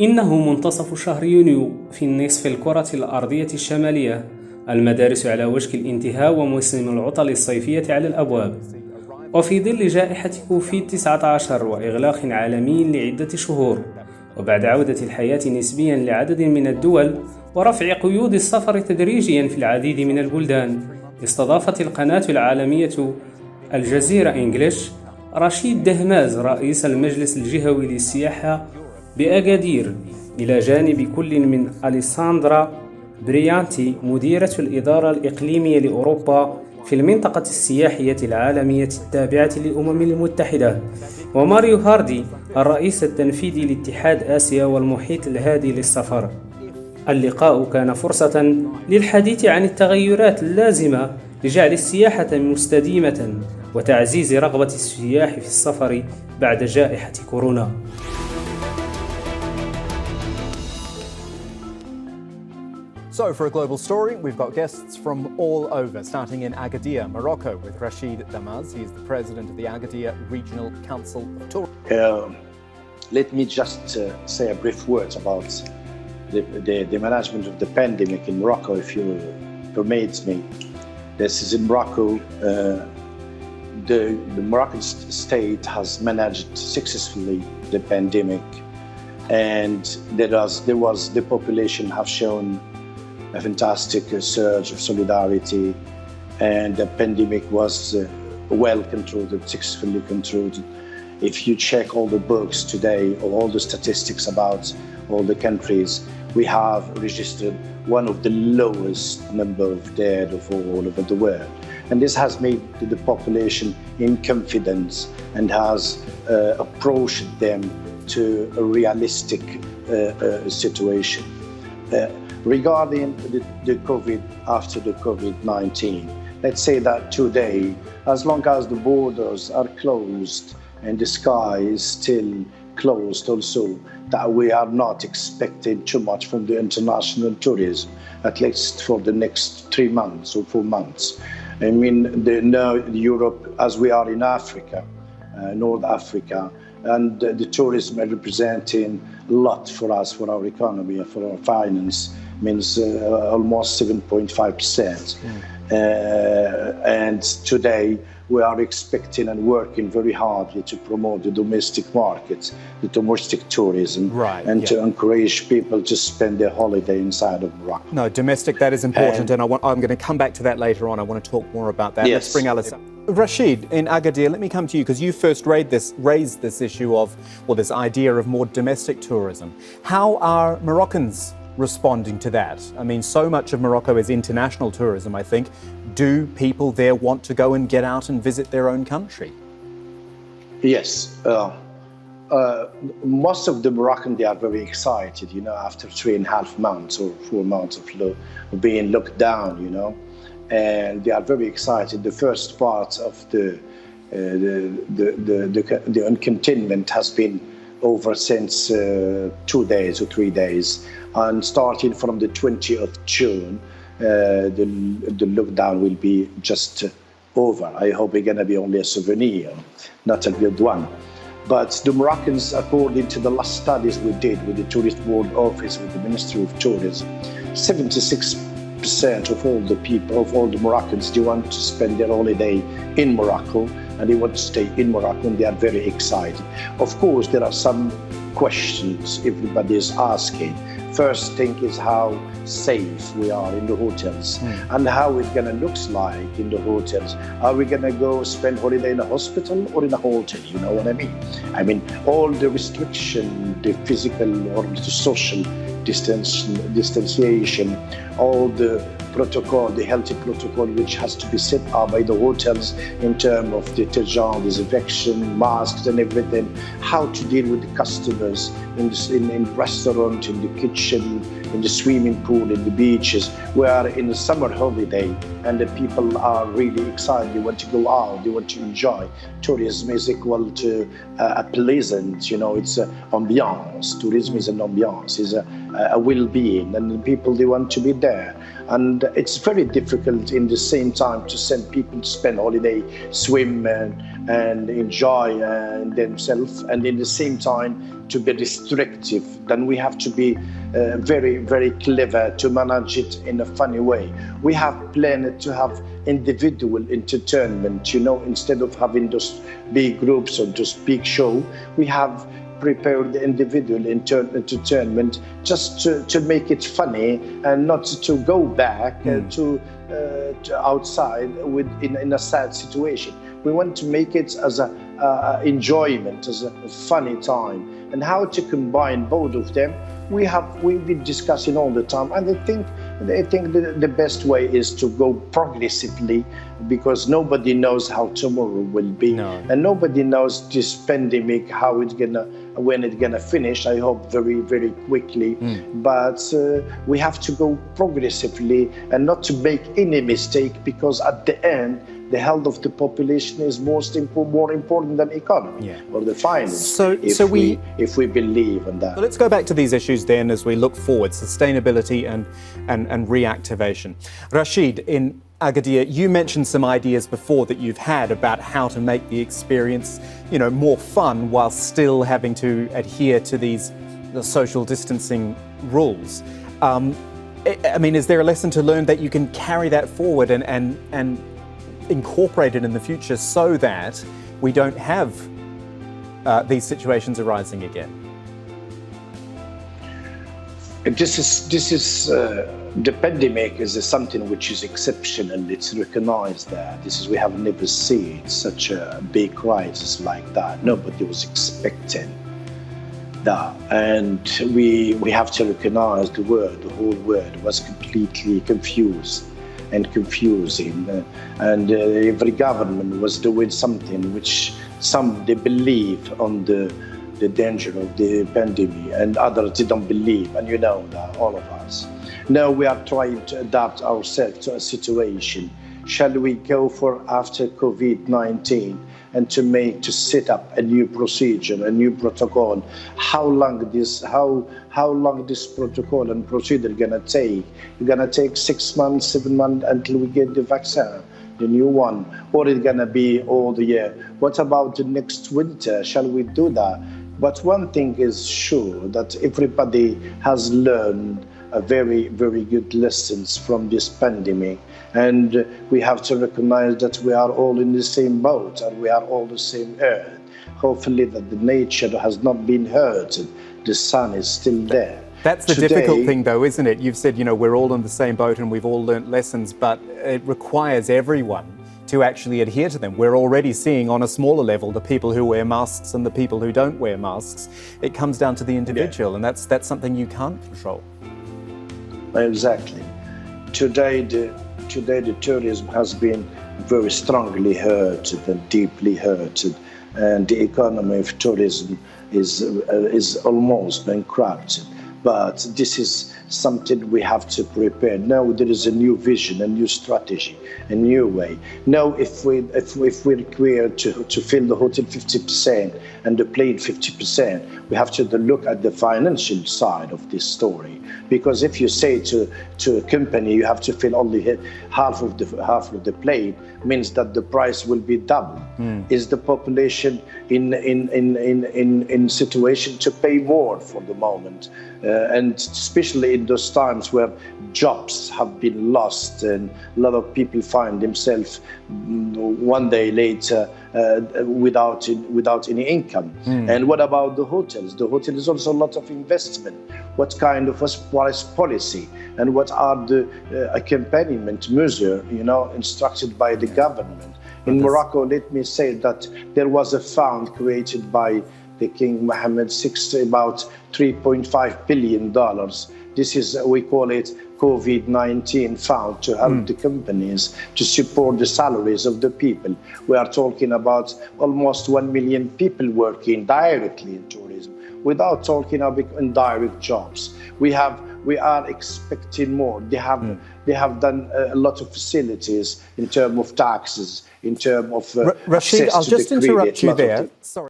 إنه منتصف شهر يونيو في النصف الكرة الأرضية الشمالية. المدارس على وشك الانتهاء وموسم العطل الصيفية على الأبواب. وفي ظل جائحة كوفيد-19 وإغلاق عالمي لعدة شهور، وبعد عودة الحياة نسبيا لعدد من الدول ورفع قيود السفر تدريجيا في العديد من البلدان، استضافت القناة العالمية الجزيرة إنجليش رشيد دحماز رئيس المجلس الجهوي للسياحة بأكادير، إلى جانب كل من أليساندرا بريانتي مديرة الإدارة الإقليمية لأوروبا في المنطقة السياحية العالمية التابعة للأمم المتحدة، وماريو هاردي الرئيس التنفيذي لاتحاد آسيا والمحيط الهادي للسفر. اللقاء كان فرصة للحديث عن التغيرات اللازمة لجعل السياحة مستديمة وتعزيز رغبة السياح في السفر بعد جائحة كورونا. So for a global story, we've got guests from all over, starting in Agadir, Morocco, with Rashid Dahmaz. He is the president of the Agadir Regional Council of Tourism. Let me just say a brief word about the management of the pandemic in Morocco, if you permit me. This is in Morocco. The Moroccan state has managed successfully the pandemic, and the population have shown a fantastic surge of solidarity, and the pandemic was well controlled, successfully controlled. If you check all the books today, or all the statistics about all the countries, we have registered one of the lowest number of dead of all over the world. And this has made the population in confidence and has approached them to a realistic situation. Regarding the COVID, after the COVID-19, let's say that today, as long as the borders are closed and the sky is still closed also, that we are not expecting too much from the international tourism, at least for the next 3 months or 4 months. I mean, Europe, as we are in Africa, North Africa, and the tourism are representing a lot for us, for our economy, for our finance, means almost 7.5%. And today we are expecting and working very hardly to promote the domestic market, the domestic tourism, to encourage people to spend their holiday inside of Morocco. No, domestic, that is important, and I'm going to come back to that later on. I want to talk more about that. Yes. Let's bring Alice up. Rashid, in Agadir, let me come to you, because you first raised this issue of, well, this idea of more domestic tourism. How are Moroccans responding to that? I mean, so much of Morocco is international tourism, I think. Do people there want to go and get out and visit their own country? Yes. Most of the Moroccans, they are very excited, after 3.5 months or 4 months of being locked down, and they are very excited. The first part of the containment has been over since 2 days or 3 days, and starting from the 20th of June, the lockdown will be just over. I hope it's going to be only a souvenir, not a good one. But the Moroccans, according to the last studies we did with the Tourist Board Office, with the Ministry of Tourism, 76% of all the people, of all the Moroccans, they want to spend their holiday in Morocco, and they want to stay in Morocco, and they are very excited. Of course, there are some questions everybody is asking. First thing is how safe we are in the hotels, and how it's going to look like in the hotels. Are we going to go spend holiday in a hospital or in a hotel? You know what I mean? I mean, all the restriction, the physical or the social distanciation, all the protocol, the healthy protocol which has to be set up by the hotels in terms of detergent, disinfection, masks and everything, how to deal with the customers in the restaurant, in the kitchen, in the swimming pool, in the beaches. We are in a summer holiday, and the people are really excited. They want to go out, they want to enjoy. Tourism is equal to a pleasant, it's an ambiance. Tourism is an ambiance, is a well-being, and the people, they want to be there. And it's very difficult in the same time to send people to spend holiday, swim, and enjoy themselves, and in the same time to be restrictive. Then we have to be very, very clever to manage it in a funny way. We have planned to have individual entertainment, instead of having those big groups or those big show. We have prepared the individual entertainment just to make it funny and not to go back to outside in a sad situation. We want to make it as a enjoyment, as a funny time, and how to combine both of them. We've been discussing all the time, and I think the best way is to go progressively, because nobody knows how tomorrow will be, and nobody knows this pandemic when it's gonna finish. I hope very, very quickly, but we have to go progressively and not to make any mistake, because at the end, the health of the population is more important than economy or the finance. If we believe in that. So let's go back to these issues then as we look forward: sustainability and reactivation. Rashid, in Agadir, you mentioned some ideas before that you've had about how to make the experience, more fun while still having to adhere to the social distancing rules. Is there a lesson to learn that you can carry that forward and incorporate it in the future so that we don't have these situations arising again? This is the pandemic is something which is exceptional. It's recognized that we have never seen such a big crisis like that. Nobody was expecting that, and we have to recognize the whole world was completely confused and confusing, and every government was doing something which some they believe on the danger of the pandemic, and others didn't believe, and that, all of us. Now we are trying to adapt ourselves to a situation. Shall we go for after COVID-19 and to set up a new procedure, a new protocol? How long this protocol and procedure gonna take? It's gonna take 6 months, 7 months until we get the vaccine, the new one, or it's gonna be all the year? What about the next winter? Shall we do that? But one thing is sure, that everybody has learned a very, very good lessons from this pandemic, and we have to recognize that we are all in the same boat and we are all the same earth. Hopefully that the nature has not been hurt, the sun is still there. That's the difficult thing though, isn't it? You've said, we're all in the same boat and we've all learnt lessons, but it requires everyone to actually adhere to them. We're already seeing on a smaller level the people who wear masks and the people who don't wear masks. It comes down to the individual, and that's something you can't control. Exactly. Today the tourism has been very strongly hurted and deeply hurted, and the economy of tourism is almost bankrupted. But this is something we have to prepare. Now there is a new vision, a new strategy, a new way. Now if we require to fill the hotel 50% and the plane 50%, we have to look at the financial side of this story. Because if you say to a company you have to fill only half of the plane, means that the price will be double. Is the population in situation to pay more for the moment? And especially in those times where jobs have been lost and a lot of people find themselves one day later without any income. And what about the hotels? The hotel is also a lot of investment. What kind of price policy and what are the accompaniment measures, instructed by the government? In Morocco, let me say that there was a fund created by the King Mohammed VI, about $3.5 billion. This is, we call it COVID-19 fund, to help the companies to support the salaries of the people. We are talking about almost 1 million people working directly in tourism, without talking about indirect jobs. We are expecting more. They have done a lot of facilities in terms of taxes, in terms of Rashid, I'll just interrupt you there. Sorry.